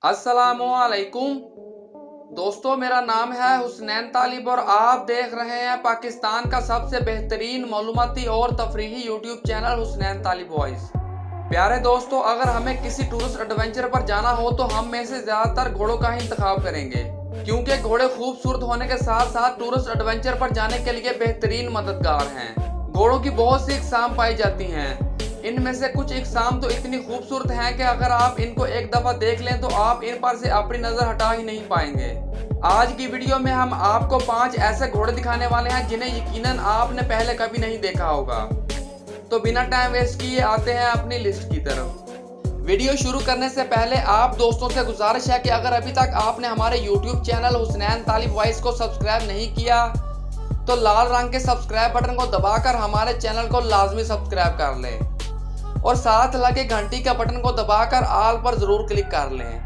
अस्सलामुअलैकुम दोस्तों, मेरा नाम है हुसनैन तालिब और आप देख रहे हैं पाकिस्तान का सबसे बेहतरीन मालूमाती और तफरीही यूट्यूब चैनल हुसनैन तालिब वॉइस। प्यारे दोस्तों, अगर हमें किसी टूरिस्ट एडवेंचर पर जाना हो तो हम में से ज़्यादातर घोड़ों का ही इंतखाब करेंगे, क्योंकि घोड़े खूबसूरत होने के साथ साथ टूरिस्ट एडवेंचर पर जाने के लिए बेहतरीन मददगार हैं। घोड़ों की बहुत सी इकसाम पाई जाती हैं। इनमें से कुछ इकसाम तो इतनी खूबसूरत हैं कि अगर आप इनको एक दफ़ा देख लें तो आप इन पर से अपनी नज़र हटा ही नहीं पाएंगे। आज की वीडियो में हम आपको 5 ऐसे घोड़े दिखाने वाले हैं जिन्हें यकीनन आपने पहले कभी नहीं देखा होगा। तो बिना टाइम वेस्ट किए आते हैं अपनी लिस्ट की तरफ। वीडियो शुरू करने से पहले आप दोस्तों से गुजारिश है कि अगर अभी तक आपने हमारे यूट्यूब चैनल हुसनैन तालिब वॉइस को सब्सक्राइब नहीं किया तो लाल रंग के सब्सक्राइब बटन को दबाकर हमारे चैनल को लाजमी सब्सक्राइब कर लें और साथ लगे घंटी का बटन को दबाकर ऑल पर जरूर क्लिक कर लें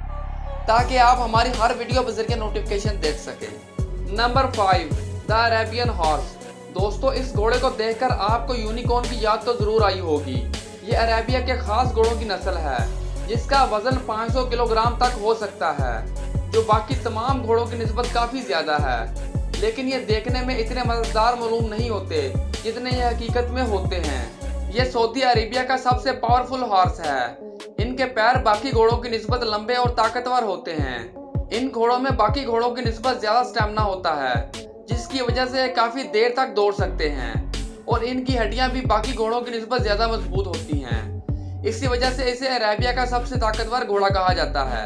ताकि आप हमारी हर वीडियो बजरिए नोटिफिकेशन देख सकें। Number 5, the Arabian horse. दोस्तों, इस घोड़े को देखकर आपको यूनिकॉर्न की याद तो जरूर आई होगी। ये अरेबिया के खास घोड़ों की नस्ल है जिसका वजन 500 किलोग्राम तक हो सकता है, जो बाकी तमाम घोड़ों की निस्बत काफी ज्यादा है। लेकिन ये देखने में इतने मजेदार मालूम नहीं होते जितने ये हकीकत में होते हैं। ये सऊदी अरेबिया का सबसे पावरफुल हॉर्स है। इनके पैर बाकी घोड़ों की निस्बत लंबे और ताकतवर होते हैं। इन घोड़ों में बाकी घोड़ों की निस्बत ज्यादा स्टेमिना होता है, जिसकी वजह से काफी देर तक दौड़ सकते हैं और इनकी हड्डियां भी बाकी घोड़ों की निस्बत ज्यादा मजबूत होती हैं। इसी वजह से इसे अरेबिया का सबसे ताकतवर घोड़ा कहा जाता है।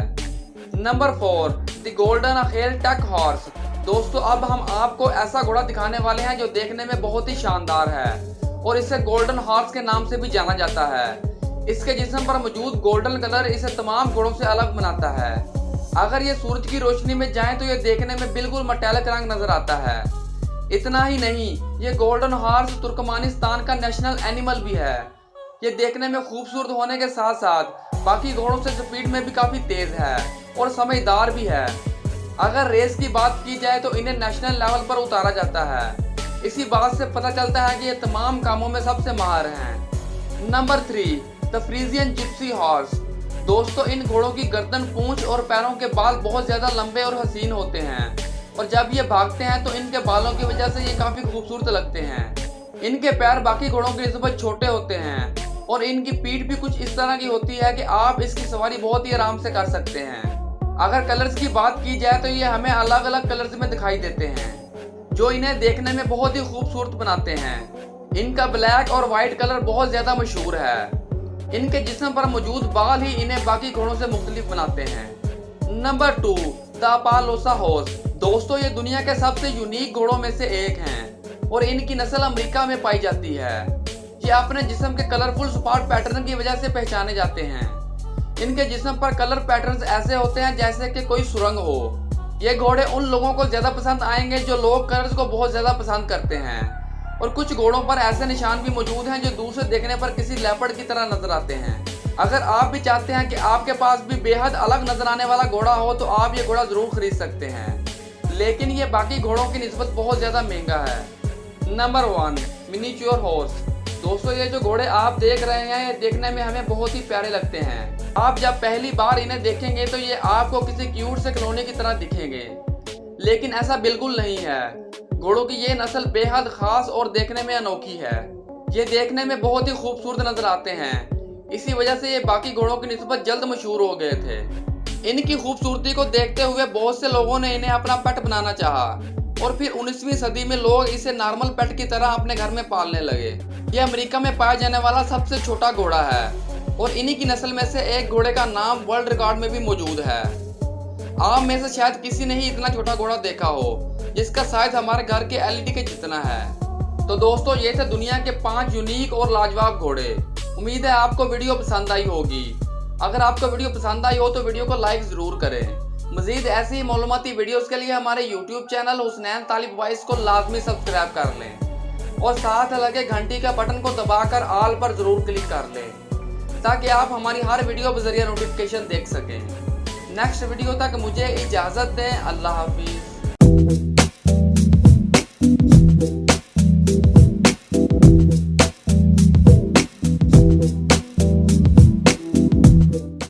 नंबर 4, द गोल्डन अखेल टक हॉर्स। दोस्तों, अब हम आपको ऐसा घोड़ा दिखाने वाले हैं जो देखने में बहुत ही शानदार है और इसे गोल्डन हॉर्स के नाम से भी जाना जाता है। इसके जिस्म पर मौजूद गोल्डन कलर इसे तमाम घोड़ों से अलग बनाता है। अगर ये सूरज की रोशनी में जाए तो ये देखने में बिल्कुल मटैलिक रंग नजर आता है। इतना ही नहीं, ये गोल्डन हॉर्स तुर्कमानिस्तान का नेशनल एनिमल भी है। ये देखने में खूबसूरत होने के साथ साथ बाकी घोड़ों से स्पीड में भी काफी तेज है और समझदार भी है। अगर रेस की बात की जाए तो इन्हें नेशनल लेवल पर उतारा जाता है। इसी बात से पता चलता है कि ये तमाम कामों में सबसे माहिर हैं। Number 3, the Friesian Gypsy horse. दोस्तों, इन घोड़ों की गर्दन, पूंछ और पैरों के बाल बहुत ज्यादा लंबे और हसीन होते हैं और जब ये भागते हैं तो इनके बालों की वजह से ये काफी खूबसूरत लगते हैं। इनके पैर बाकी घोड़ों की निस्बत छोटे होते हैं और इनकी पीठ भी कुछ इस तरह की होती है कि आप इसकी सवारी बहुत ही आराम से कर सकते हैं। अगर कलर्स की बात की जाए तो ये हमें अलग अलग कलर्स में दिखाई देते हैं जो इन्हें देखने में बहुत ही खूबसूरत बनाते हैं। इनका ब्लैक और व्हाइट कलर बहुत ज्यादा मशहूर है। इनके जिस्म पर मौजूद बाल ही इन्हें बाकी घोड़ों से मुख्तलिफ बनाते हैं। Number 2, the appaloosa horse. दोस्तों, ये दुनिया के सबसे यूनिक घोड़ों में से एक हैं और इनकी नस्ल अमेरिका में पाई जाती है। ये अपने जिस्म के कलरफुल स्पॉट पैटर्न की वजह से पहचाने जाते हैं। इनके जिस्म पर कलर पैटर्न ऐसे होते हैं जैसे कि कोई सुरंग हो। ये घोड़े उन लोगों को ज्यादा पसंद आएंगे जो लोग कलर्स को बहुत ज्यादा पसंद करते हैं और कुछ घोड़ों पर ऐसे निशान भी मौजूद हैं जो दूर से देखने पर किसी लेपर्ड की तरह नजर आते हैं। अगर आप भी चाहते हैं कि आपके पास भी बेहद अलग नजर आने वाला घोड़ा हो तो आप ये घोड़ा जरूर खरीद सकते हैं, लेकिन ये बाकी घोड़ों की निस्बत बहुत ज्यादा महंगा है। Number 1, miniature horse. दोस्तों, ये जो घोड़े आप देख रहे हैं ये देखने में हमें बहुत ही प्यारे लगते हैं। आप जब पहली बार इन्हें देखेंगे तो ये आपको किसी क्यूट से खिलौने की तरह दिखेंगे, लेकिन ऐसा बिल्कुल नहीं है। घोड़ों की ये नस्ल बेहद खास और देखने में अनोखी है। ये देखने में बहुत ही खूबसूरत नजर आते हैं। इसी वजह से ये बाकी घोड़ों की निस्बत जल्द मशहूर हो गए थे। इनकी खूबसूरती को देखते हुए बहुत से लोगों ने इन्हें अपना पेट बनाना चाहा और फिर 19वीं सदी में लोग इसे नॉर्मल पेट की तरह अपने घर में पालने लगे। ये अमेरिका में पाया जाने वाला सबसे छोटा घोड़ा है और इन्हीं की नस्ल में से एक घोड़े का नाम वर्ल्ड रिकॉर्ड में भी मौजूद है। आप में से शायद किसी ने ही इतना छोटा घोड़ा देखा हो जिसका साइज हमारे घर के एलईडी के जितना है। तो दोस्तों, ये थे दुनिया के 5 यूनिक और लाजवाब घोड़े। उम्मीद है आपको वीडियो पसंद आई होगी। अगर आपको वीडियो पसंद आई हो तो वीडियो को लाइक जरूर करें। मजीद ऐसी ही मालूमाती वीडियोस के लिए हमारे यूट्यूब चैनल हुसनैन तालिब वॉइस को लाजमी सब्सक्राइब कर लें और साथ लगे घंटी का बटन को दबाकर ऑल पर जरूर क्लिक कर लें ताकि आप हमारी हर वीडियो के जरिए नोटिफिकेशन देख सकें। नेक्स्ट वीडियो तक मुझे इजाज़त दें। अल्लाह हाफिज़।